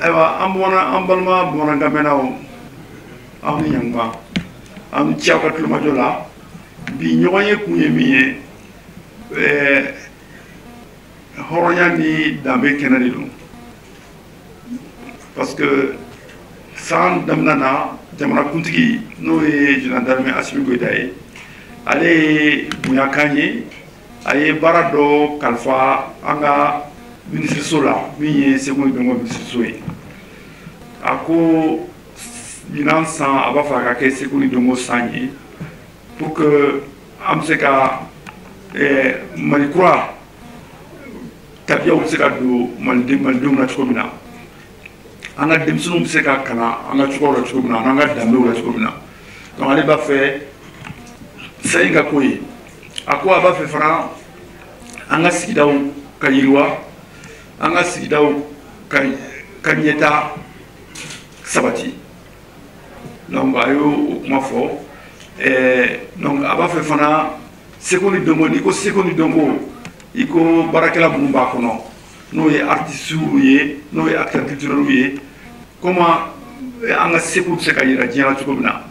ayiwa an balima bamanankanmɛnnaw aw ni ɲankuma an ni ce aw ka tulomajɔ la bi ɲɔgɔn ye kun ye min ye hɔrɔnya ni danbe kɛnɛ de don parce que san daminɛ na jamanakuntigi n'o ye général Assimi Goïta ye ale ye bonyakan ye a ye baara dɔ kalifa an ka minisiriso la min ye Seko ni Dɔnko minisiriso ye a ko ɲinan san a b'a fɛ a ka kɛ Seko ni Dɔnko san ye pour que an bɛ se ka Mali kura tabiyaw bɛ se ka don malidenw na cogo min na an ka denmisɛnninw bɛ se ka kalan an ka cogoyaw la cogo min na an ka danbew la cogo min na donc ale b'a fɛ sayi ka ko ye a ko a b'a fɛ fana an ka sigidaw ka yiriwa an ka sigidaw ka ɲɛta sabati donc a y'o kuma fɔ donc a b'a fɛ fana Seko ni Dɔnko n'i ko Seko ni Dɔnko i ko baarakɛla minnu b'a kɔnɔ n'o ye artisiw ye n'o ye acteurs culturels ye comment an ka seko bɛ se ka yira diɲɛ na cogo min na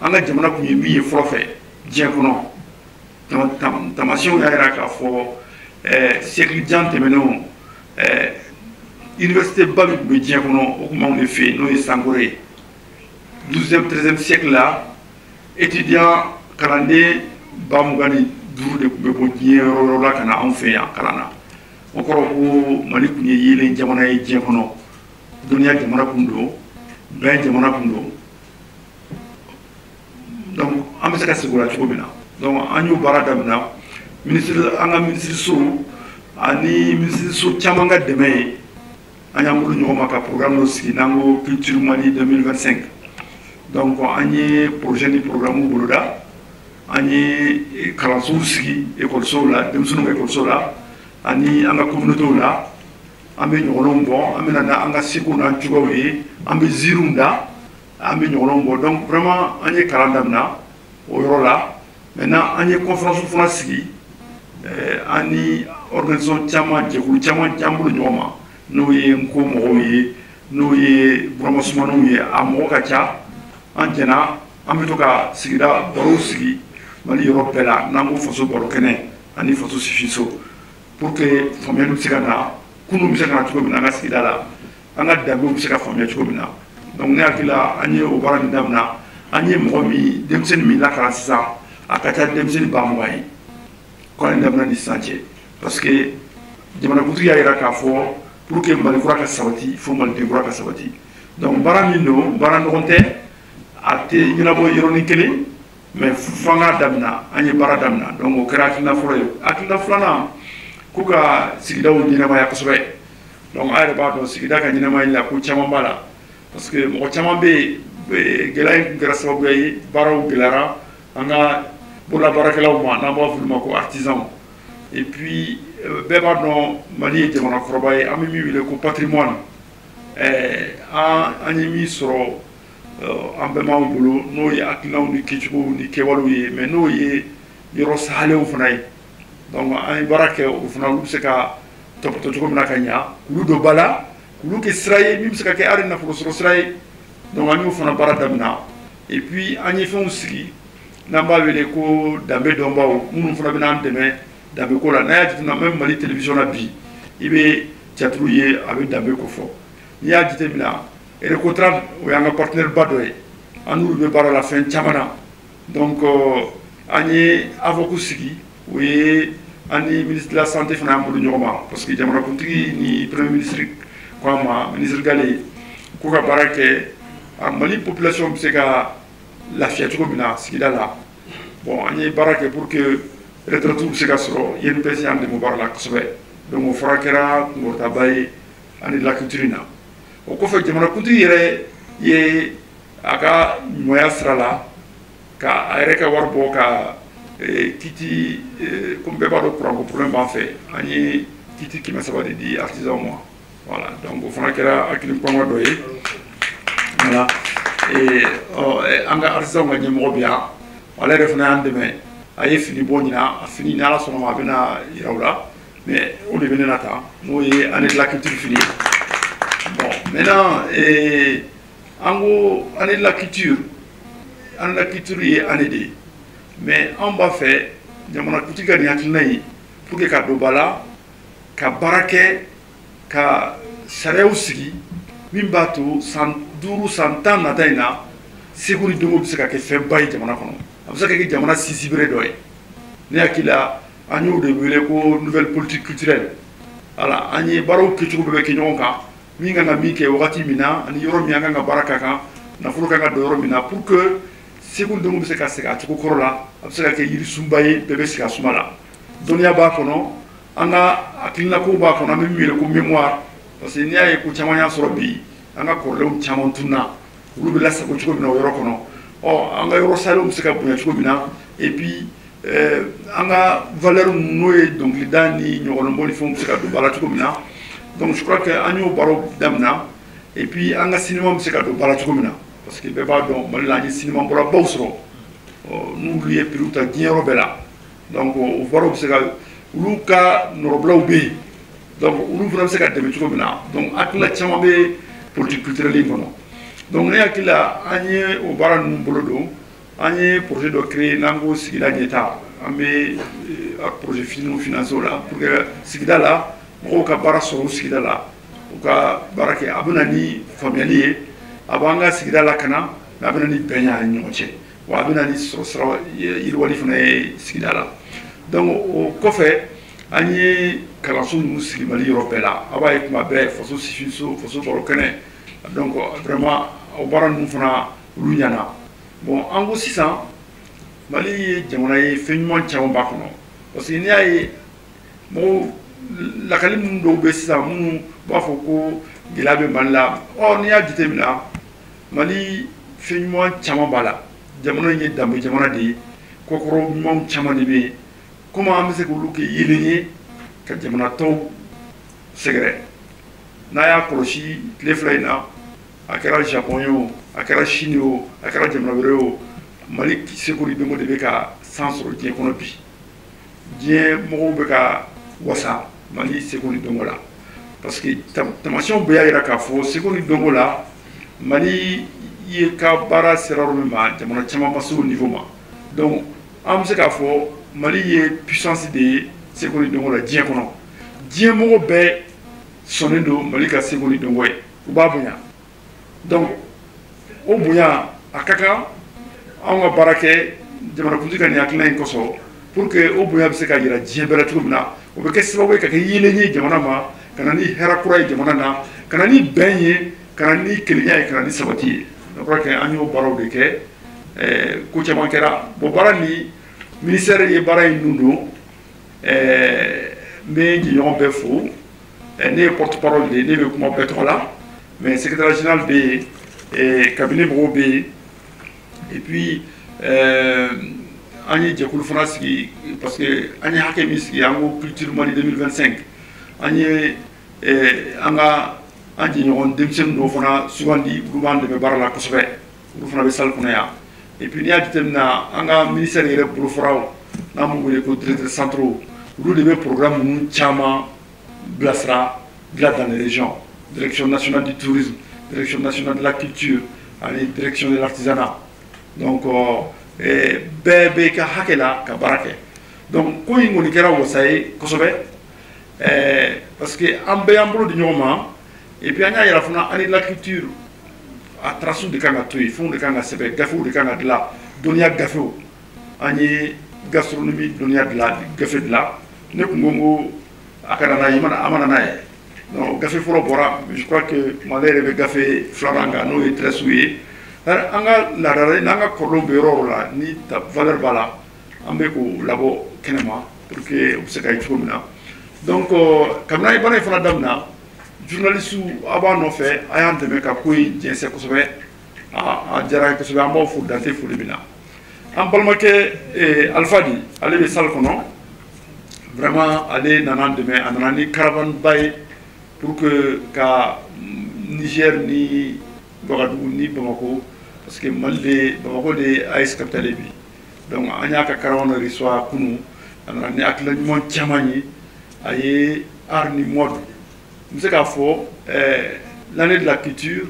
an ka jamana kun ye min ye fɔlɔ fɛ diɲɛ kɔnɔ tamasiyɛnw y'a jira k'a fɔ siècle jan tɛmɛnenw université ba min tun bɛ diɲɛ kɔnɔ o tun b'anw de fɛ yen n'o ye Sankore ye 12e 13e siècle la étudiant kalanden ba 25 de tun bɛ bɔ diɲɛ yɔrɔ yɔrɔ la ka na anw fɛ yan kalan na o kɔrɔ ko Mali kun ye yeelen jamana ye diɲɛ kɔnɔ dɔnniya jamana kun don bɛn jamana kun don donc an bɛ se ka segin o la cogo min na donc an y'o baara daminɛ an ka minisiriso ani minisiriso caman ka dɛmɛ ye an y'an bolo ɲɔgɔn ma ka programme dɔ sigi n'an ko culture Mali 2025 donc an ye projet ni programme boloda an ye kalansow sigi ekɔlisow la denmisɛnninw ka ekɔlisow la ani an ka communautéw la an bɛ ɲɔgɔnw bɔ an bɛ na an ka seko n'an cogoyaw ye an bɛ ziiriw da an bɛ ɲɔgɔnw bɔ donc vraiment an ye kalan daminɛ o yɔrɔ la maintenant an ye conférence fana sigi an ni organisation caman jɛkulu caman c'an bolo ɲɔgɔn ma n'o ye nko mɔgɔw ye n'o ye burama sumanw ye a mɔgɔ ka ca an jɛna an bɛ to ka sigida barow sigi Mali yɔrɔ bɛɛ la n'an ko faso baro kɛnɛ ani faso sifinso pour que faamuyali bɛ se ka na kunun bɛ se ka na cogo min na an ka sigida la an ka danbew bɛ se ka faamuya cogo min na donc ne hakili la an ye o baara min daminɛ an ye mɔgɔ min denmisɛnnin min lakalan sisan a ka ca denmisɛnnin ba 20 ye kɔni daminɛ ni sisan cɛ parce que jamanakuntigi y'a jira k'a fɔ pour que Mali kura ka sabati fo Maliden kura ka sabati donc baara min don baara nɔgɔn tɛ a tɛ ɲɛnabɔ yɔrɔnin kelen mais f'an k'a daminɛ an ye baara daminɛ donc o kɛra hakilina fɔlɔ ye hakilina filanan k'u ka sigidaw ɲɛnamaya kosɛbɛ donc a yɛrɛ b'a dɔn sigida ka ɲɛnamayali la ko caman b'a la parce que mɔgɔ caman bɛ yen gɛlɛya in tun kɛra sababuya ye baaraw gɛlɛyara an ka bololabaarakɛlaw ma n'an b'a f'olu ma ko artisans et puis bɛɛ b'a dɔn Mali ye jamana kɔrɔba ye an bɛ min wele ko patrimoine an ye min sɔrɔ an bɛɛ b'an bolo n'o ye hakilinaw ni kɛcogow ni kɛwalew ye mais n'o ye yɔrɔ sahalenw fana ye donc an ye baara kɛ o fana olu bɛ se ka tɔpɔtɔ cogo min na ka ɲa k'olu don ba la k'olu kɛ sira ye min bɛ se ka kɛ hali nafolosɔrɔ sira ye donc an y'o fana baara daminɛ et puis an ye fɛnw sigi n'an b'a wele ko danbe dɔnbaw minnu fana bɛ n'an dɛmɛ danbe ko la n'a y'a jateminɛ même Mali télévision na bi i bɛ jaturu ye a bɛ danbe ko fɔ n'i y'a jateminɛ Recotrans o y'an ka partenaire ba dɔ ye an n'olu bɛ baara la fɛn caman na donc an ye avocat sigi o ye an ni ministre de la santé fana y'an bolo ɲɔgɔn ma parce que jamanakuntigi ni premier ministre ko an ma ministre Gale k'u ka baara kɛ a Mali population bɛ se ka lafiya cogo min na sigida la bon an ye baara kɛ pour que retraites bɛ se ka sɔrɔ INPS y'an dɛmɛ baara la kosɛbɛ donc o fɔra kɛra kunkɔrɔtaba ye ani la culture na o kɔfɛ jamanakuntigi yɛrɛ ye a ka ɲumanya sira la ka a yɛrɛ ka wari bɔ ka kiti comme bɛɛ b'a dɔn kuranko problème b'an fɛ an ye kiti 300 de di artisans ma voilà donc o fana kɛra hakili kɔngɔ dɔ ye voilà an ka artisans ka ɲɛmɔgɔ bɛ yan ale yɛrɛ fana y'an dɛmɛ a ye fini bɔ ɲina a fini ni ala sɔnna ma a bɛna yira u la mais o de bɛ ne na tan n'o ye ani de la culture fini bon Maintenant, en est la culture est en aidé. Mais on va faire, jamana kutika ni hakilnai pour que ka dobala ka barake ka sareu sigi min bato san duru santan na taina seguri dongo bisa ka ke fembai jamana kono abisa ka ke jamana sisibre doy ne akila anyu de wele ko nouvelle politique culturelle ala anyi baro ke chugo be ke nyonka mi nga mi ke wakati mina ani yoro mi nga baraka ka na furu ka do yoro mina pour que seguri dongo bisa ka se ka chugo korola abisa ka ke yiri sumbaye bebe se ka sumala donia ba kono anga akilina ko ba kono mi wele ko mémoire parce que ni ay ko chamanya sorobi anga korlew chamon tunna rubi la sako chugo bina yoro kono o anga yoro salum se ka bunya chugo bina et puis anga valeur noye donc les dani nyoro mboni fon se ka do bala chugo bina donc je crois que anyo baro damna et puis anga cinéma se ka do bala chugo bina parce que beba do malila ni cinéma bora bawsro nous lié piruta diero bela donc o baro se ka luka noroblaw be donc ulu fana se ka deme chugo bina donc akla chama be politique culturelle ngono donc ne akila anye o bara num bolodo anye projet de créer nango sigila nyeta ambe projet financier là pour que sigila la mo ka bara so sigila la o ka barake abuna ni familier abanga sigila la kana abuna ni benya nyoche wa abuna ni so yirwali fana sigila la donc o kofe anye kalanso nu sigimali européen abaye kuma be faso sifiso faso borokene donc vraiment au baran nous fana lunyana bon ango 600 mali jamana ye fenyuma chama bakono parce que ni ay mo la kalim do be 600 mu ba foko gilabe manla o ni ya jitemina mali fenyuma chama bala jamana ye dambe jamana de kokoro mom chama ni be comment amse ko luke yelenye ka jamana taw segre naya koloshi leflaina akara japonio akara chinio akara jamana bereo mali sekuri dongo de beka sansoro die kono bi die mo beka wasa mali sekuri dongo la parce que tamation boya ira ka fo sekuri dongo la mali ye ka bara seraro ma jamana chama maso au niveau ma donc amse ka fo mali ye puissance de sekuri dongo la die kono die mo be sonendo mali ka sekuri dongo e ubabunya donc au boya akaka on barake jamana kuntika ni akina inkoso pour que au boya se ka yira jebera tubna o be kesse bawe ka yelenye jamana ma kana ni herakura jamana na kana ni benye kana ni kelinya kana ni sabati je crois que anyo baro de ke ko chama kera bo barani ministère ye baray nundo mais qui ont be fou ne porte-parole de ne kuma petrola mais secrétaire général de cabinet Brobé et puis Agni Djekoul France parce que Agni Hakemis qui est en culture Mali 2025 Agni Anga Agni Nyon Demsen do fona Sougandi Goubande de Barala Kosobe Goufona Bessal Konea et puis Nia Ditemna Anga ministère de Boulofrao Namou ko directeur centraux nous devons programme Chama Blasra dans les régions direction nationale du tourisme, direction nationale de la culture, direction de l'artisanat. Donc, bébé ka hakela ka barake. Donc, quand on y kera wosaye kosobe, parce que ambe ambro di nyoma, et puis anya yara funa ani la culture a trasu de kanga tuy, fond de kanga sebe, gafou de kanga de la, donia gafou, ani gastronomie donia de la, gafé de la, ne kungongo akana yimana amana nae. Non, café foro bora, je crois que malere be café flaranga no est très souillé. Anga la rare nanga kolombe rola ni ta valeur bala ambe ko labo kenema pour que on se kay chomina. Donc kamna ibana fana damna journaliste aba no fait ayan de meka koy jense ko sobe a jara ko sobe amo fu dante fu libina. Am balmake alfadi ale be sal kono vraiment aller nanan de me anani caravane bay pour que ka Niger ni Ouagadougou ni Bamako parce que Mali Bamako de AS capitale bi donc anya ka caravane reçoit kunu anani akla mon chamani aye arni mod monsieur ka fo l'année de la culture,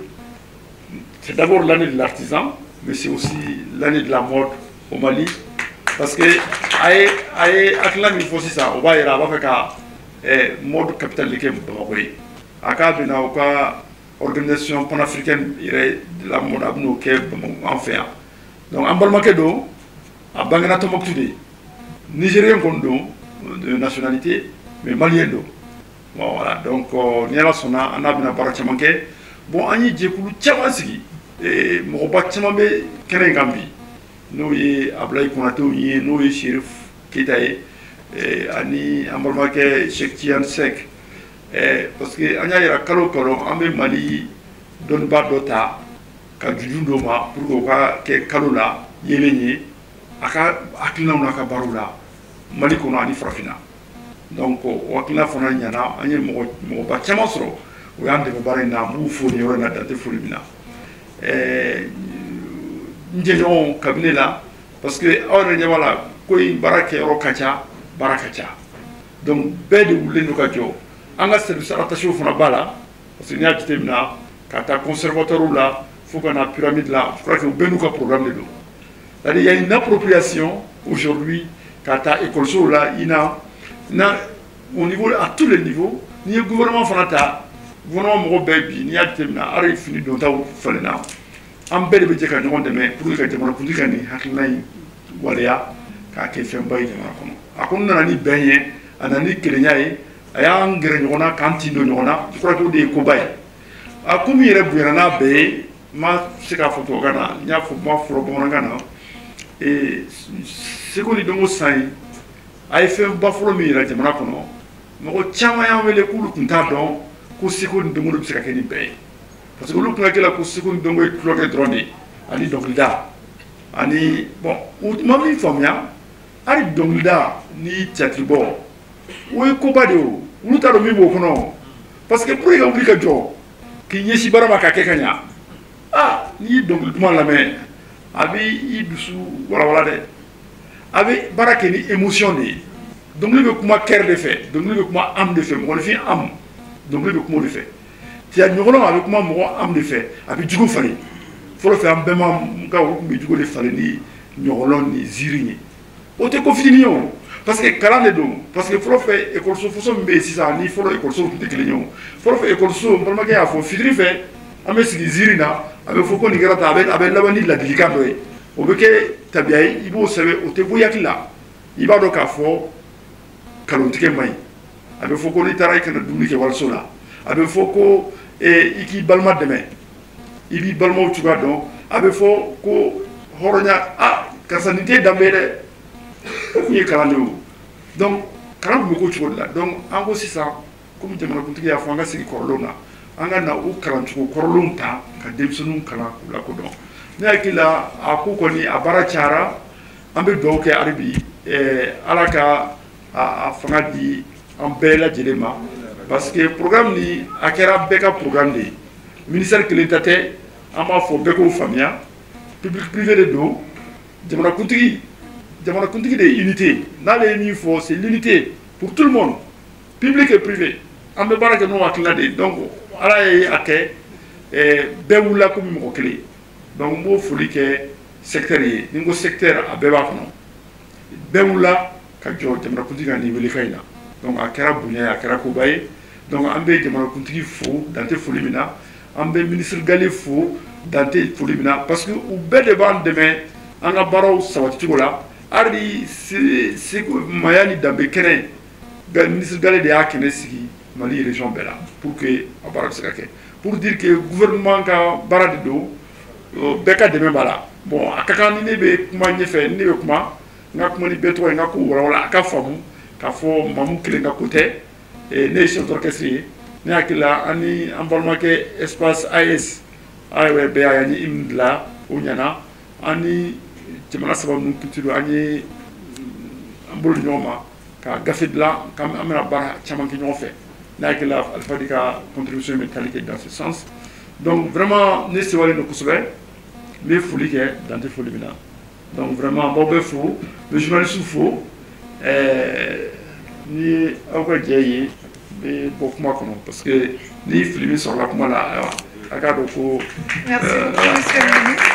c'est d'abord l'année de l'artisan, mais c'est aussi l'année de la mode au Mali. Parce que, il faut aussi ça, on va y avoir un mode capital de la organisation panafricaine de la mode en fait. Donc, en Balmakedo, à Bangana Tomoktude, Nigérien de nationalité, mais malien. Bon, voilà, donc, on a bien parlé. Bon, on y a beaucoup de et Moroba Tchamambe Kerengambi. Nous y Ablaï Konato, nous y Shérif Kitae, Ani Ambalmake Cheikh Tian Sek. Parce que Anya ira Kalo Kalo, Ambe Mali, Donba Dota, Kadjundoma, pour que Kalola, Yeleni, Aka Akina Naka Barula, Mali Kona Ani Frafina. Donc, Wakina Fona Yana, Anya Moroba Tchamasro. O y'an dɛmɛ baara in na an b'u fo nin yɔrɔ in na Dante foli min na n jɛɲɔgɔnw kabini la parce que aw yɛrɛ ɲɛ b'a la ko in baara kɛyɔrɔ ka ca baara ka ca donc bɛɛ de wulilen don ka jɔ an ka service rattachés fana b'a la parce que n'i y'a jateminɛ ka taa conservateur la fo ka na pyramide la je crois que u bɛɛ n'u ka programme de don c'est-à-dire il y a une appropriation aujourd'hui ka taa école la au niveau à tous les niveaux n'i ye gouvernement fana ta gouvernement mɔgɔ bɛɛ bi n'i y'a jateminɛ hali fini dontaw falenna an bɛɛ de bɛ jɛ ka ɲɔgɔn dɛmɛ pour que ka jamanakuntigi ka nin hakilina in waleya k'a kɛ fɛnba ye jamana kɔnɔ a ko n nana ni bɛn ye a nana ni kelenya ye a y'an gɛrɛ ɲɔgɔn na k'an tin don ɲɔgɔn na je crois que o de ye koba ye a ko min yɛrɛ bonyana n'a bɛɛ ye n ma se k'a fɔ tubabukan na n y'a fɔ n b'a fɔlɔ bamanankan na Seko ni Dongo san ye a ye fɛnba fɔlɔ min yira jamana kɔnɔ mɔgɔ caman y'an wele k'olu tun t'a dɔn ko Seko ni Dongo bɛ se ka kɛ nin bɛɛ ye parce que olu tun ka kɛ la ko Seko ni Dongo ye tulokɛ dɔrɔn de ye ani dɔnkilida ani bon u ma min faamuya hali dɔnkilida ni théâtre bɔ o ye koba de ye o olu t'a dɔn min b'o kɔnɔ parce que pour que ka wuli ka jɔ k'i ɲɛsin baara ma k'a kɛ ka ɲa n'i ye dɔnkili duman lamɛn a bɛ i dusu walawala dɛ a bɛ baara kɛ ni émotion de ye dɔnkili bɛ kuma cœur de fɛ dɔnkili bɛ kuma âme de fɛ mɔgɔninfin âme dɔnkili bɛ kuma o de fɛ tiɲɛ ɲɔgɔnnaw a bɛ kuma mɔgɔ âme de fɛ a bɛ jugu falen fɔlɔ fɛ an bɛɛ ma ka o tun bɛ jugu de falen ni ɲɔgɔnlɔn ni ziiri ye o tɛ ko fitinin ye o parce que kalan de don parce que fɔlɔ fɛ ekɔliso fɔsɔ min bɛ yen sisan ni fɔlɔ ekɔliso tun tɛ kelen ye o fɔlɔ fɛ ekɔliso n balimakɛ y'a fɔ fitiri fɛ an bɛ sigi ziiri na a bɛ fɔ ko nin kɛra tan a bɛ laban ni ladilikan dɔ ye o bɛ kɛ tabiya ye i b'o sɛbɛn o tɛ bɔ i hakili la i b'a dɔn k'a fɔ nkalontigɛ man ɲi a bɛ fɔ ko n'i taara i kana dumuni kɛ waliso la a bɛ fɔ ko i k'i balima dɛmɛ i b'i balimaw cogoya dɔn a bɛ fɔ ko hɔrɔnya karisa nin tɛ danbe ye dɛ o tun ye kalan de ye o donc kalan tun bɛ k'o cogo de la donc an ko sisan komi jamanakuntigi y'a fɔ an ka segin kɔrɔlenw na an ka na o kalancogo kɔrɔlenw ta ka denmisɛnninw kalan k'u lakodɔn ne hakili la a ko kɔni a baara cayara an bɛ dugawu kɛ hali bi ala ka a fanga di an bɛɛ lajɛlen ma parce que programme ni a kɛra bɛɛ ka programme de ye ministère kelen ta tɛ an b'a fɔ bɛɛ k'o faamuya public privé de don jamanakuntigi de ye unité n'ale ye min fɔ c'est l'unité pour tout le monde public et privé an bɛ baara kɛ n'o hakilina de ye donc ala ye a kɛ bɛɛ wulila komi mɔgɔ kelen donc n b'o foli kɛ secteur ye ni n ko secteur a bɛɛ b'a kɔnɔ bɛɛ wulila ka jɔ jamanakuntigi ka nin welekan in na donc a kɛra bonya ye a kɛra koba ye donc an bɛ jamanakuntigi fo Dante foli min na an bɛ ministre Gale fo Dante foli min na parce que u bɛɛ de b'an dɛmɛ an ka baaraw sabaticogo la hali maya ni danbe kɛnɛ ministre Gale de y'a kɛnɛ sigi Mali région bɛɛ la pour que a baara bɛ se ka kɛ pour dire que gouvernement ka baara de don bɛɛ ka dɛmɛ b'a la bon a ka kan ni ne bɛ kuma ɲɛfɛ ni ne bɛ kuma n ka kuma ni bɛɛ tɔgɔ ye n ka ko walawala a ka faamu k'a fɔ maamu kelen ka ko tɛ ne ye chef d'orchestre ye ne hakili la an ni an balimakɛ espace AES AEB a y'an ye hymne dilan o ɲɛna an ni jamana saba ninnu culture an ye an bolo di ɲɔgɔn ma ka gafe dilan k'an bɛna baara caman kɛ ɲɔgɔn fɛ ne hakili la Alpha ka contribution bɛ tali kɛ dans ce sens donc vraiment ne sewalen don kosɛbɛ n bɛ foli kɛ Dante foli min na donc vraiment n b'aw bɛɛ fo n bɛ journaliste fo ni aw ka jɛ ye bɛ bɔ kuma kɔnɔ parce que ni fili bɛ sɔrɔla kuma la a k'a dɔn ko. Merci beaucoup monsieur le ministre.